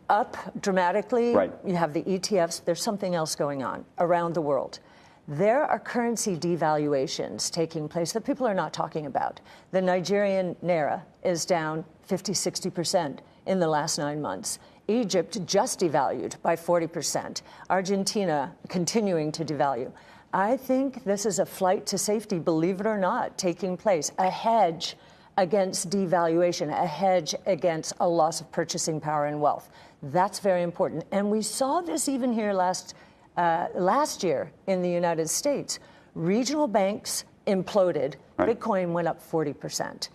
up dramatically. Right. You have the ETFs. There's something else going on around the world. There are currency devaluations taking place that people are not talking about. The Nigerian naira is down 50, 60% in the last 9 months. Egypt just devalued by 40%. Argentina continuing to devalue. I think this is a flight to safety, believe it or not, taking place. A hedge against devaluation, a hedge against a loss of purchasing power and wealth. That's very important. And we saw this even here last year in the United States. Regional banks imploded. Right. Bitcoin went up 40%.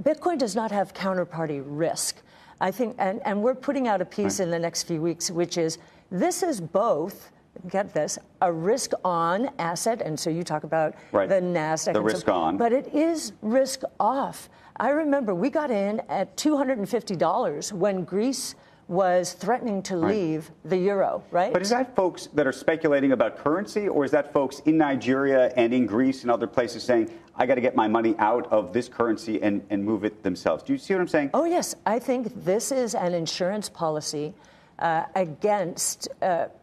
Bitcoin does not have counterparty risk. I think, and we're putting out a piece in the next few weeks, which is, this is both, get this, a risk-on asset, and so you talk about the NASDAQ. The risk-on. But it is risk-off. I remember we got in at $250 when Greece was threatening to leave the euro, right? But is that folks that are speculating about currency, or is that folks in Nigeria and in Greece and other places saying, I got to get my money out of this currency and move it themselves? Do you see what I'm saying? Oh, yes. I think this is an insurance policy against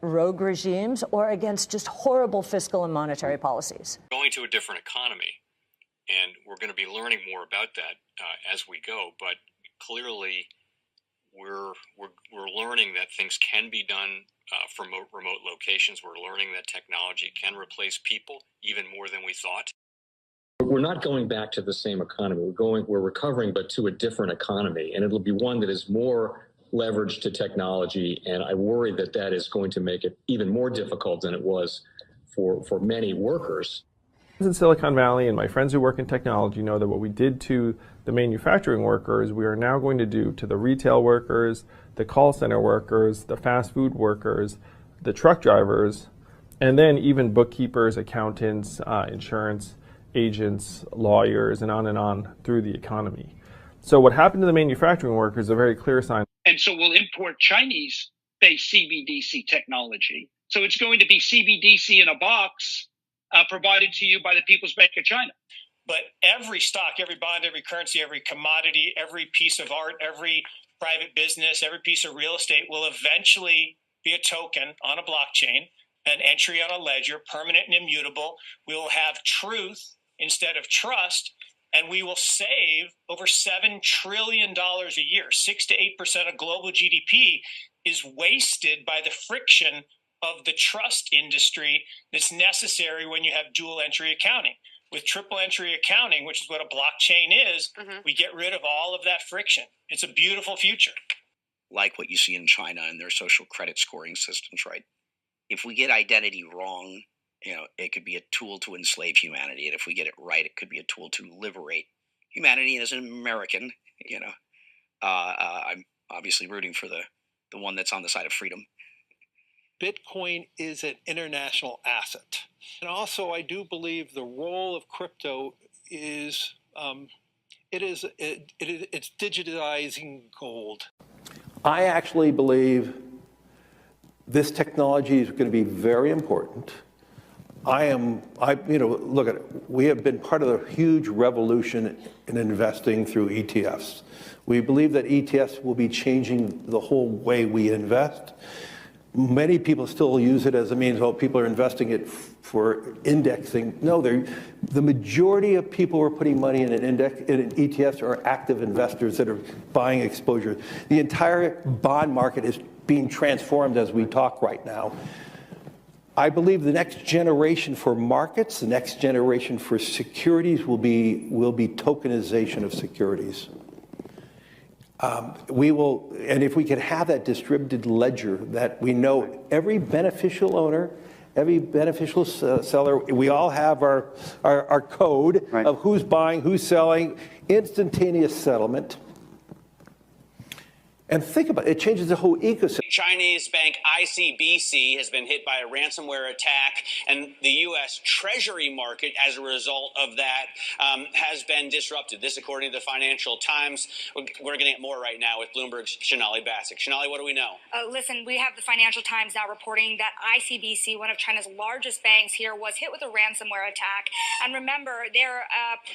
rogue regimes or against just horrible fiscal and monetary policies. Going to a different economy, and we're going to be learning more about that as we go, but clearly we're learning that things can be done from remote locations. We're learning that technology can replace people even more than we thought. We're not going back to the same economy. We're recovering, but to a different economy, and it'll be one that is more leveraged to technology. And I worry that that is going to make it even more difficult than it was for many workers. In Silicon Valley, and my friends who work in technology know that what we did to the manufacturing workers, we are now going to do to the retail workers, the call center workers, the fast food workers, the truck drivers, and then even bookkeepers, accountants, insurance agents, lawyers, and on through the economy. So what happened to the manufacturing workers is a very clear sign. And so we'll import Chinese-based CBDC technology. So it's going to be CBDC in a box provided to you by the People's Bank of China. But every stock, every bond, every currency, every commodity, every piece of art, every private business, every piece of real estate will eventually be a token on a blockchain, an entry on a ledger, permanent and immutable. We will have truth instead of trust, and we will save over $7 trillion a year. 6 to 8% of global GDP is wasted by the friction of the trust industry that's necessary when you have dual entry accounting. With triple entry accounting, which is what a blockchain is, we get rid of all of that friction. It's a beautiful future. Like what you see in China and their social credit scoring systems, right? If we get identity wrong, it could be a tool to enslave humanity. And if we get it right, it could be a tool to liberate humanity. And as an American, I'm obviously rooting for the one that's on the side of freedom. Bitcoin is an international asset. And also, I do believe the role of crypto is, it's digitizing gold. I actually believe this technology is going to be very important. Look at it. We have been part of a huge revolution in investing through ETFs. We believe that ETFs will be changing the whole way we invest. Many people still use it as a means, people are investing it for indexing. No, the majority of people who are putting money in in ETFs are active investors that are buying exposure. The entire bond market is being transformed as we talk right now. I believe the next generation for markets, the next generation for securities will be tokenization of securities. And if we could have that distributed ledger that we know every beneficial owner, every beneficial seller, we all have our code of who's buying, who's selling, instantaneous settlement. And think about it, it changes the whole ecosystem. Chinese bank ICBC has been hit by a ransomware attack, and the U.S. Treasury market, as a result of that, has been disrupted. This, according to the Financial Times. We're getting it more right now with Bloomberg's Sonali Basak. Sonali, what do we know? Listen, we have the Financial Times now reporting that ICBC, one of China's largest banks here, was hit with a ransomware attack. And remember, they're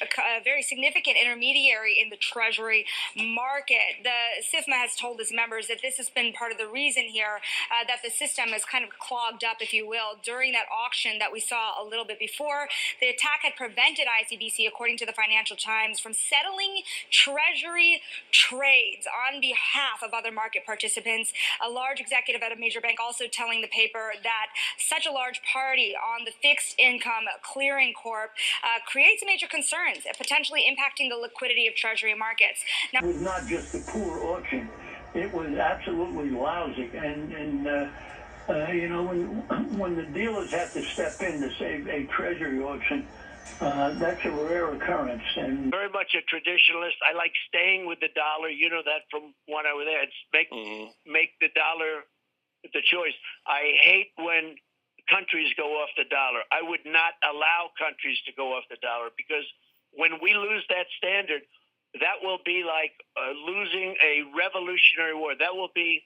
a very significant intermediary in the Treasury market. The SIFMA has told his members that this has been part of the reason here that the system is kind of clogged up, if you will. During that auction that we saw a little bit before, the attack had prevented ICBC, according to the Financial Times, from settling Treasury trades on behalf of other market participants. A large executive at a major bank also telling the paper that such a large party on the fixed income clearing corp creates major concerns, potentially impacting the liquidity of Treasury markets. Now, it was not just a poor auction; it was absolutely lousy. And you know, when the dealers have to step in to save a Treasury auction, that's a rare occurrence. And very much a traditionalist. I like staying with the dollar. You know that from when I was there. It's make the dollar the choice. I hate when countries go off the dollar. I would not allow countries to go off the dollar, because when we lose that standard, that will be like losing a revolutionary war. That will be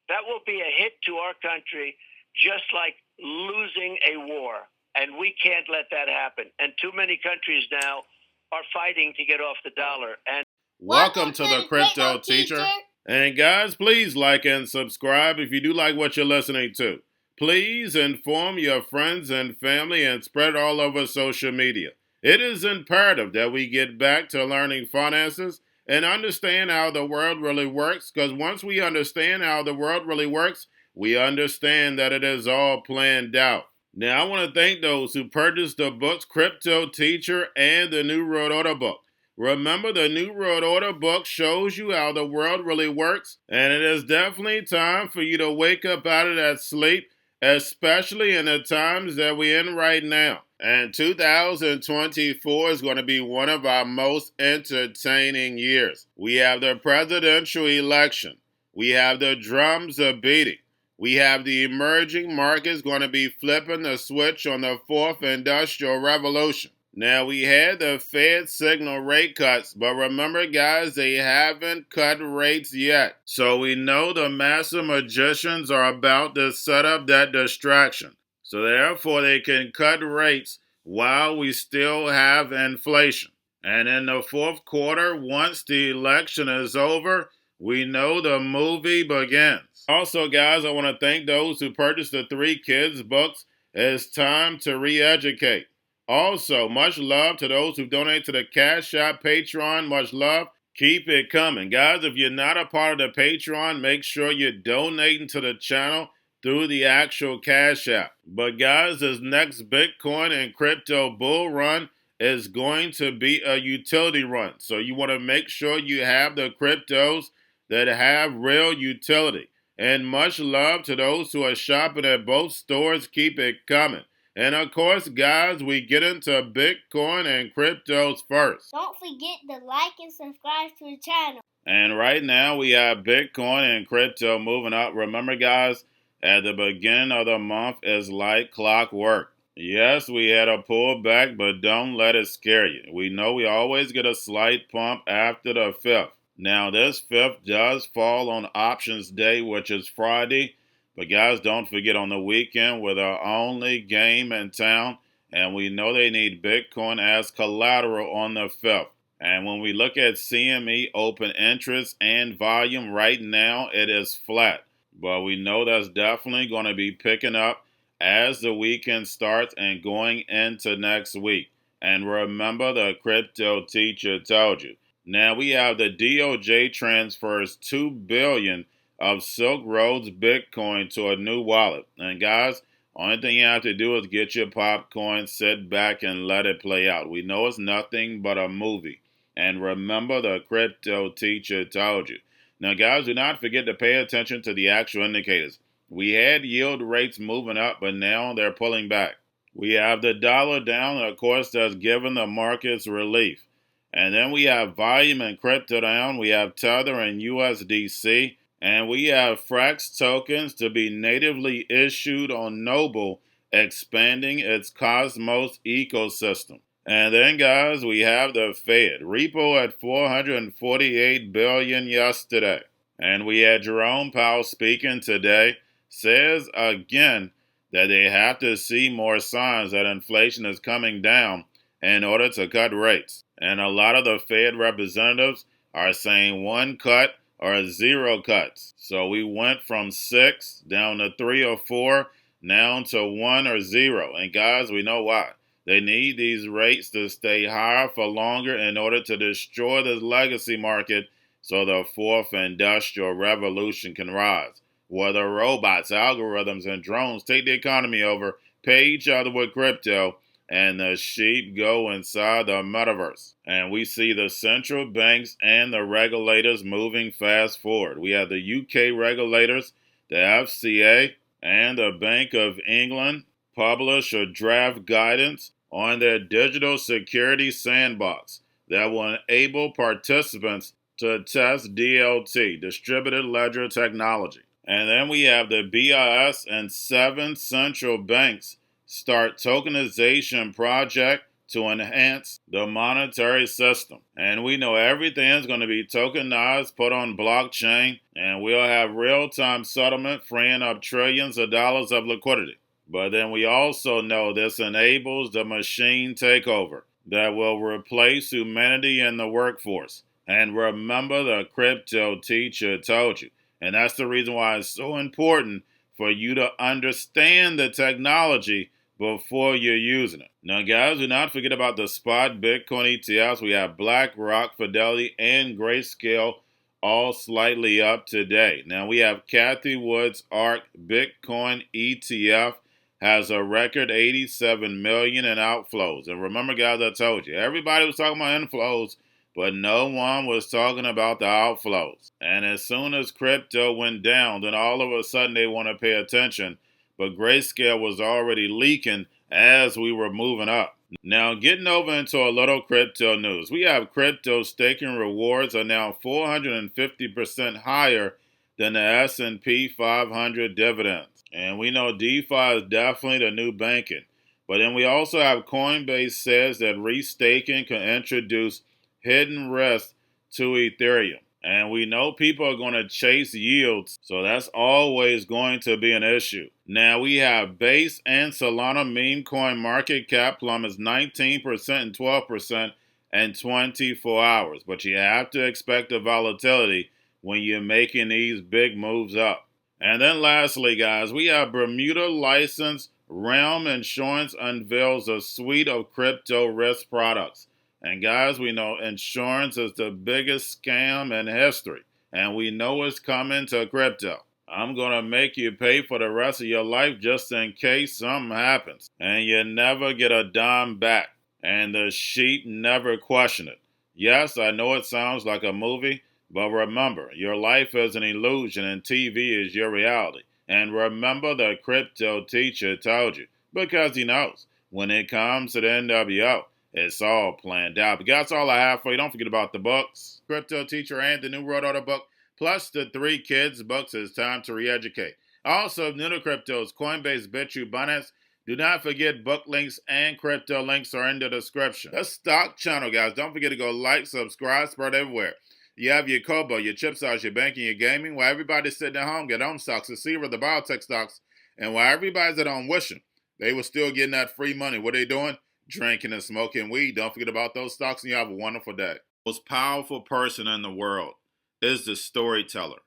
a hit to our country, just like losing a war. And we can't let that happen. And too many countries now are fighting to get off the dollar. And welcome to the Crypto Teacher. And guys, please like and subscribe if you do like what you're listening to. Please inform your friends and family and spread it all over social media. It is imperative that we get back to learning finances and understand how the world really works, because once we understand how the world really works, we understand that it is all planned out. Now, I want to thank those who purchased the books Cryptoteacher and the New World Order book. Remember, the New World Order book shows you how the world really works, and it is definitely time for you to wake up out of that sleep, especially in the times that we're in right now. And 2024 is going to be one of our most entertaining years. We have the presidential election. We have the drums are beating. We have the emerging markets going to be flipping the switch on the fourth industrial revolution. Now, we had the Fed signal rate cuts, but remember, guys, they haven't cut rates yet. So we know the master magicians are about to set up that distraction. So therefore, they can cut rates while we still have inflation. And in the fourth quarter, once the election is over, we know the movie begins. Also, guys, I want to thank those who purchased the 3 Kids books. It's time to re-educate. Also, much love to those who donate to the Cash App, Patreon. Much love. Keep it coming. Guys, if you're not a part of the Patreon, make sure you're donating to the channel through the actual Cash App. But guys, this next Bitcoin and crypto bull run is going to be a utility run. So you want to make sure you have the cryptos that have real utility. And much love to those who are shopping at both stores. Keep it coming. And of course, guys, we get into Bitcoin and cryptos first. Don't forget to like and subscribe to the channel. And right now, we have Bitcoin and crypto moving up. Remember, guys, at the beginning of the month is like clockwork. Yes, we had a pullback, but don't let it scare you. We know we always get a slight pump after the 5th. Now, this 5th does fall on Options Day, which is Friday. But guys, don't forget, on the weekend, we're the only game in town, and we know they need Bitcoin as collateral on the 5th. And when we look at CME open interest and volume right now, it is flat. But we know that's definitely going to be picking up as the weekend starts and going into next week. And remember, the Crypto Teacher told you. Now, we have the DOJ transfers $2 billion of Silk Road's Bitcoin to a new wallet. And guys, only thing you have to do is get your popcorn, sit back, and let it play out. We know it's nothing but a movie. And remember, the Crypto Teacher told you. Now, guys, do not forget to pay attention to the actual indicators. We had yield rates moving up, but now they're pulling back. We have the dollar down, and of course, that's given the markets relief. And then we have volume and crypto down. We have Tether and USDC. And we have Frax tokens to be natively issued on Noble, expanding its Cosmos ecosystem. And then, guys, we have the Fed. Repo at $448 billion yesterday. And we had Jerome Powell speaking today. Says again that they have to see more signs that inflation is coming down in order to cut rates. And a lot of the Fed representatives are saying one cut are 0 cuts. So we went from 6 down to 3 or 4, down to 1 or 0. And guys, we know why. They need these rates to stay higher for longer in order to destroy this legacy market so the fourth industrial revolution can rise. Whether robots, algorithms, and drones take the economy over, pay each other with crypto, and the sheep go inside the metaverse. And we see the central banks and the regulators moving fast forward. We have the UK regulators, the FCA, and the Bank of England publish a draft guidance on their digital security sandbox that will enable participants to test DLT, distributed ledger technology. And then we have the BIS and 7 central banks start tokenization project to enhance the monetary system. And we know everything is going to be tokenized, put on blockchain, and we'll have real-time settlement freeing up trillions of dollars of liquidity. But then we also know this enables the machine takeover that will replace humanity in the workforce. And remember, the crypto teacher told you. And that's the reason why it's so important for you to understand the technology before you're using it. Now, guys, do not forget about the spot Bitcoin ETFs. We have BlackRock, Fidelity, and Grayscale all slightly up today. Now, we have Cathie Wood's ARK Bitcoin ETF has a record 87 million in outflows. And remember, guys, I told you, everybody was talking about inflows, but no one was talking about the outflows. And as soon as crypto went down, then all of a sudden they want to pay attention. But Grayscale was already leaking as we were moving up. Now, getting over into a little crypto news. We have crypto staking rewards are now 450% higher than the S&P 500 dividends. And we know DeFi is definitely the new banking. But then we also have Coinbase says that restaking can introduce hidden risk to Ethereum. And we know people are going to chase yields, so that's always going to be an issue. Now we have Base and Solana meme coin market cap plummets 19% and 12% in 24 hours. But you have to expect the volatility when you're making these big moves up. And then lastly, guys, we have Bermuda licensed Realm Insurance unveils a suite of crypto risk products. And guys, we know insurance is the biggest scam in history. And we know it's coming to crypto. I'm going to make you pay for the rest of your life just in case something happens. And you never get a dime back. And the sheep never question it. Yes, I know it sounds like a movie, but remember, your life is an illusion and TV is your reality. And remember, the crypto teacher told you, because he knows when it comes to the NWO, it's all planned out. But that's all I have for you. Don't forget about the books, Crypto Teacher, and the new World Order book, plus the 3 kids' books. It's time to re-educate. Also, new to cryptos, Coinbase, Bitrue, Binance. Do not forget book links and crypto links are in the description. The stock channel, guys. Don't forget to go like, subscribe, spread everywhere. You have your Kobo, your chip stocks, your banking, your gaming. While everybody's sitting at home, get home stocks, the Seaver, the biotech stocks. And while everybody's at home wishing they were still getting that free money, what are they doing? Drinking and smoking weed. Don't forget about those stocks, and you have a wonderful day. The most powerful person in the world is the storyteller.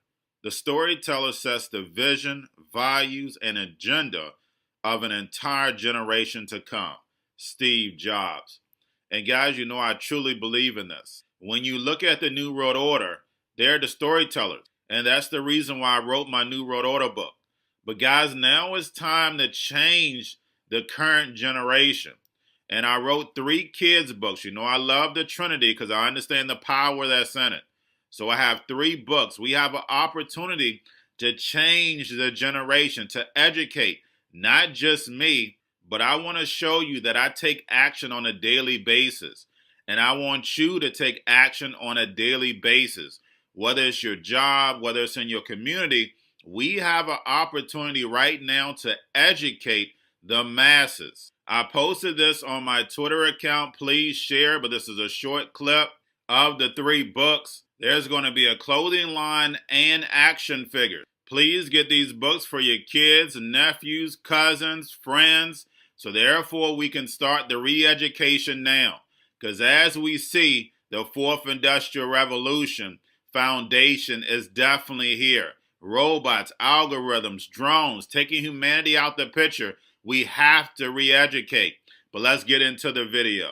The storyteller sets the vision, values, and agenda of an entire generation to come. Steve Jobs. And guys, you know I truly believe in this. When you look at the New World Order, they're the storytellers. And that's the reason why I wrote my New World Order book. But guys, now it's time to change the current generation. And I wrote 3 kids' books. You know, I love the Trinity because I understand the power that's in it. So I have 3 books. We have an opportunity to change the generation, to educate, not just me, but I want to show you that I take action on a daily basis. And I want you to take action on a daily basis. Whether it's your job, whether it's in your community, we have an opportunity right now to educate the masses. I posted this on my Twitter account. Please share, but this is a short clip of the 3 books. There's going to be a clothing line and action figures. Please get these books for your kids, nephews, cousins, friends, so therefore we can start the re-education now. Because as we see the 4th Industrial Revolution, foundation is definitely here. Robots, algorithms, drones, taking humanity out the picture. We have to re-educate. But let's get into the video.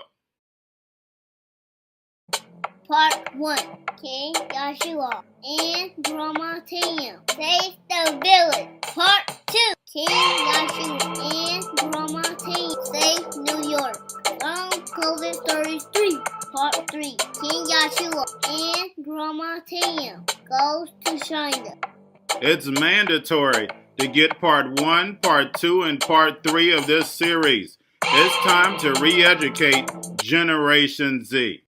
Part 1. King Joshua and Drama Tam save the village. Part 2. King Joshua and Drama Tam save New York from COVID stories 3. Part 3. King Joshua and Drama Tam goes to China. It's mandatory to get part 1, part 2, and part 3 of this series. It's time to re-educate Generation Z.